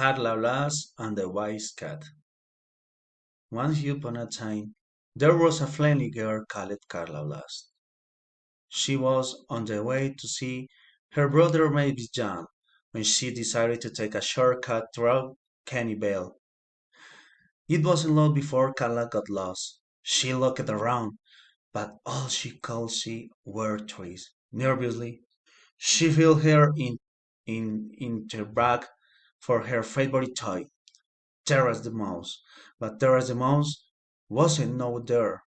Carla Blas and the Wise Cat. Once upon a time, there was a friendly girl called Carla Blas. She was on the way to see her brother Mavis John when she decided to take a shortcut through Kenny Vale. It wasn't long before Carla got lost. She looked around, but all she could see were trees. Nervously, she felt her in the bag for her favorite toy, Terrace the mouse, but Terrace the mouse wasn't nowhere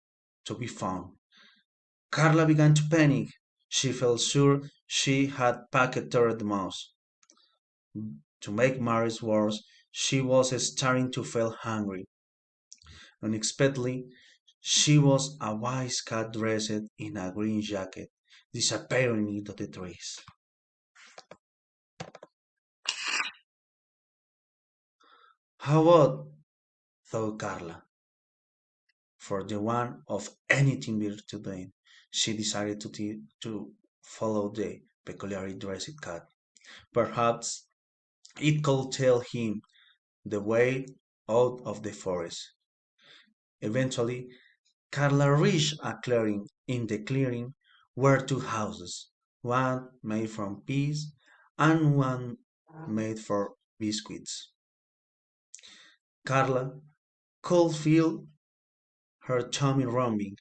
to be found. Carla began to panic. She felt sure she had packed Terrace the mouse. To make matters worse, she was starting to feel hungry. Unexpectedly, she was a wise cat dressed in a green jacket, disappearing into the trees. How odd, thought Carla. For the one of anything better to do, she decided to follow the peculiarly dressed cat. Perhaps it could tell him the way out of the forest. Eventually, Carla reached a clearing. In the clearing were two houses, one made from peas and one made for biscuits. Carla could feel her tummy rumbling.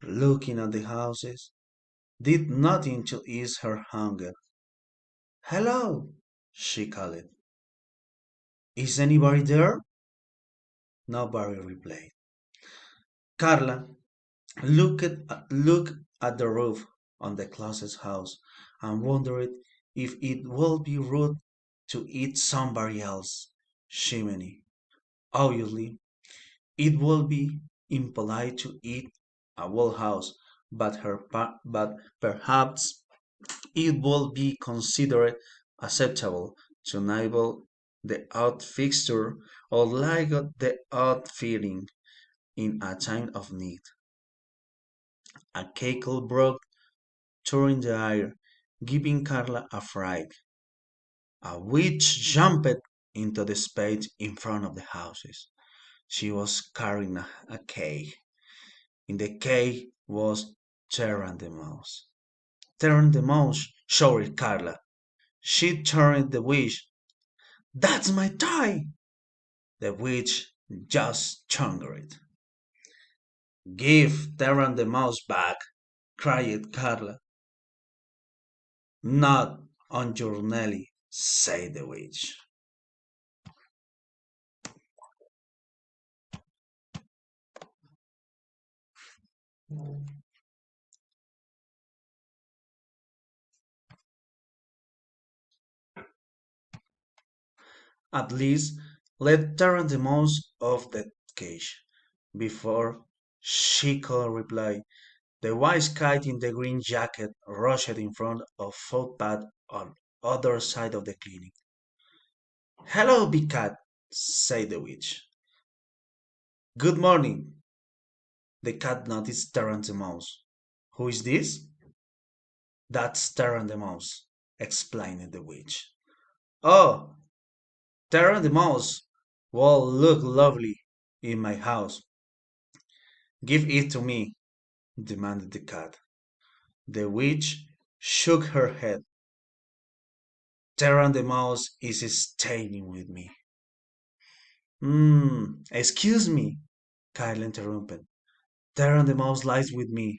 Looking at the houses did nothing to ease her hunger. Hello, she called. Is anybody there? Nobody replied. Carla looked at the roof on the closest house and wondered if it would be rude to eat somebody else's chimney. Obviously, it would be impolite to eat a whole house, but perhaps it would be considered acceptable to nibble the odd fixture or like the odd feeling in a time of need. A cackle broke through the air, giving Carla a fright. A witch jumped into the space in front of the houses. She was carrying a cake. In the cake was Terran the mouse. Terran the mouse shouted Carla. She turned the witch. That's my toy! The witch just thundered. Give Terran the mouse back, cried Carla. Not on your Nelly, said the witch. At least let Terran the mouse off that cage. Before she could reply, the wise kite in the green jacket rushed in front of footpath on other side of the clinic. Hello, big cat, said the witch. Good morning. The cat noticed Terran the mouse. Who is this? That's Terran the mouse, explained the witch. Oh, Terran the mouse will look lovely in my house. Give it to me, demanded the cat. The witch shook her head. Terran the mouse is staying with me. Excuse me, Kyle interrupted. Terran the mouse lies with me,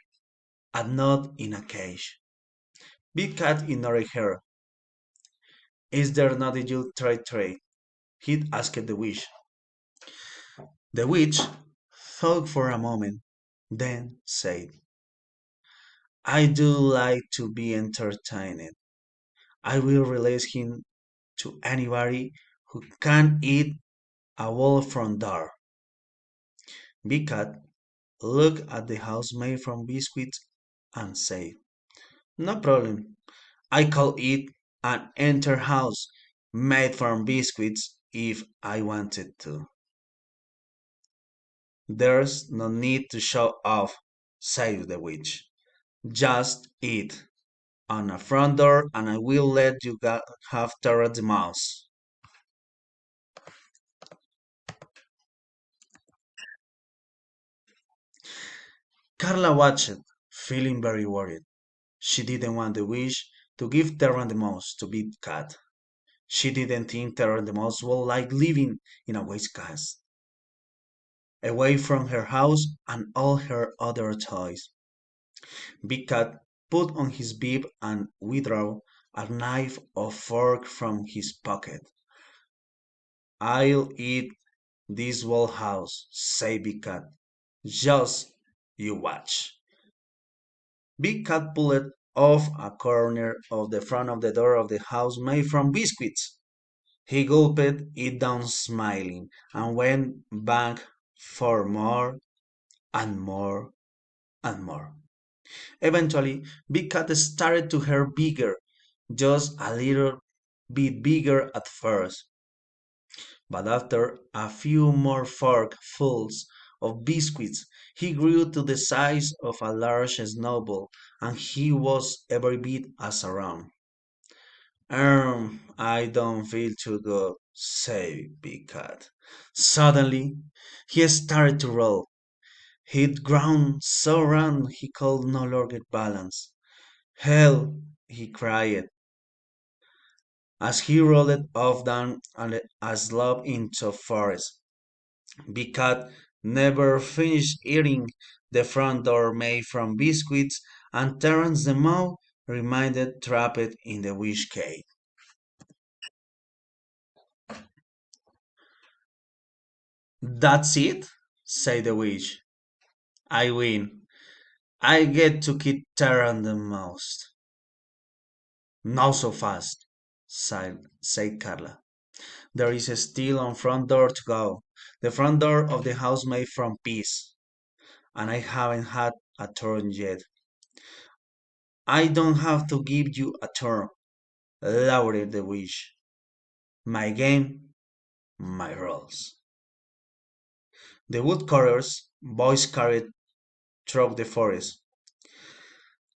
and not in a cage. Big Cat ignored her. Is there not a you trade? He asked the witch. The witch thought for a moment, then said, I do like to be entertained. I will release him to anybody who can eat a wall from door. Big Cat looked at the house made from biscuits and said, no problem. I call it an entire house made from biscuits if I wanted to. There's no need to show off, said the witch. Just eat on a front door and I will let you have Tara the mouse. Carla watched, feeling very worried. She didn't want the wish to give Terran the most to beat Cat. She didn't think Terran the most would like living in a waste cast, away from her house and all her other toys. Big Cat put on his bib and withdrew a knife or fork from his pocket. I'll eat this whole house, said Big Cat. Just you watch. Big Cat pulled off a corner of the front of the door of the house made from biscuits. He gulped it down smiling and went back for more and more and more. Eventually, Big Cat started to hurt bigger, just a little bit bigger at first. But after a few more forkfuls of biscuits, he grew to the size of a large snowball, and he was every bit as round. I don't feel too good, said Big Cat. Suddenly, he started to roll. He'd grown so round he could no longer balance. Help! He cried as he rolled off down a slope into forest. Big Cat never finished eating the front door made from biscuits, and Terence the Mouse remained trapped in the wish cave. That's it, said the witch. I win. I get to keep Terence the Mouse. Not so fast, said Carla. There is still a front door to go. The front door of the house made from peas, and I haven't had a turn yet. I don't have to give you a turn, lauded the witch. My game, my rules. The woodcutter's voice carried through the forest.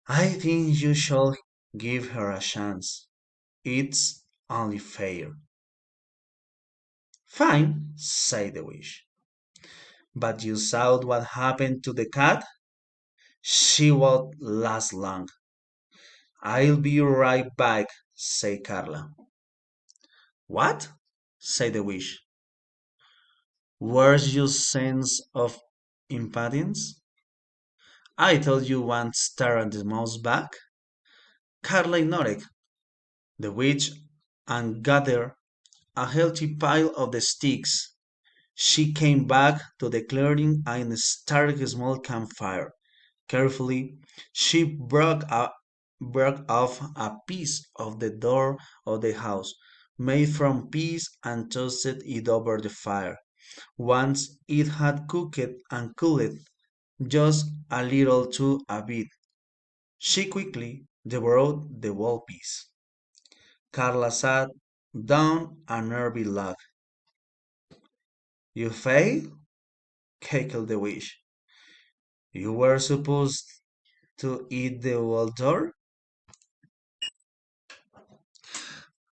I think you should give her a chance. It's only fair. Fine, said the witch. But you saw what happened to the cat? She won't last long. I'll be right back, said Carla. What? said the witch. Where's your sense of impatience? I told you once star and the mouse back. Carla ignored the witch and gathered a healthy pile of the sticks. She came back to the clearing and started a small campfire. Carefully, she broke off a piece of the door of the house, made from peas, and toasted it over the fire. Once it had cooked and cooled, just a little too a bit, she quickly devoured the whole piece. Carla sat down a nearby log. You failed? cackled the witch. You were supposed to eat the whole door?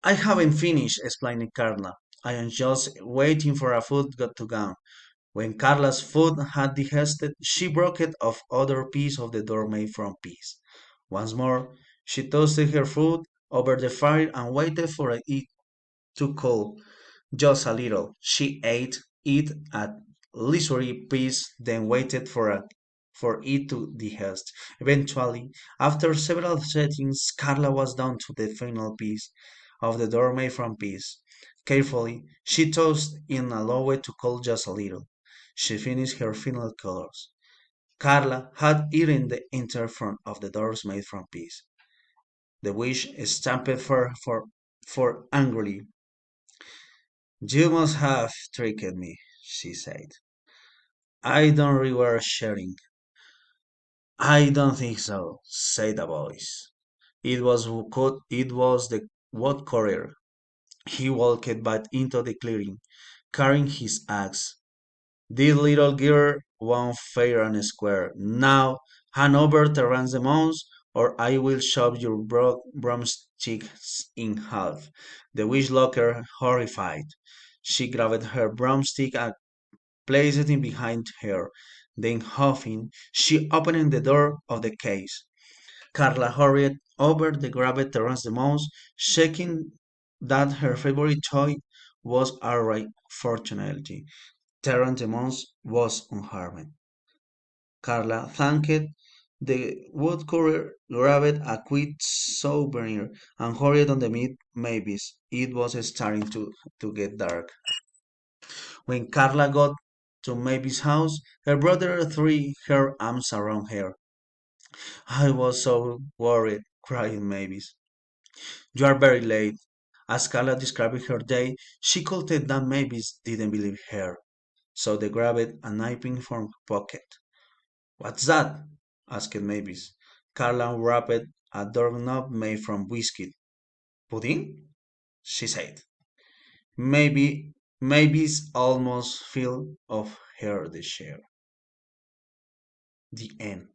I haven't finished, explained Carla. I am just waiting for a food to go. When Carla's food had digested, she broke it off other piece of the door made from peas. Once more, she toasted her food over the fire and waited for it to cool. Just a little. She ate it at leisurely pace, then waited for it to digest. Eventually, after several settings, Carla was down to the final piece of the door made from peas. Carefully, she tossed in and allowed to cool just a little. She finished her final colors. Carla had eaten the entire front of the doors made from peas. The witch stamped for angrily. You must have tricked me, she said. I don't reward sharing. I don't think so, said a voice. It was the wood courier. He walked back into the clearing, carrying his axe. This little girl won't fair and square. Now hand over the ransoms, or I will chop your broomsticks in half. The witch looked horrified. She grabbed her broomstick and placed it behind her. Then, huffing, she opened the door of the case. Carla hurried over the grabbed Terence the mouse, checking that her favorite toy was alright. Fortunately, Terence the mouse was unharmed. Carla thanked the wood courier, grabbed a quick souvenir, and hurried on the meet Mavis. It was starting to get dark. When Carla got to Mavis' house, her brother threw her arms around her. I was so worried, cried Mavis. You are very late. As Carla described her day, she could tell that Mavis didn't believe her, so they grabbed a knife from her pocket. What's that? asked Mavis. Carla unwrapped a doorknob made from whiskey. Pudding? She said. Mavis almost fell off her the chair. The end.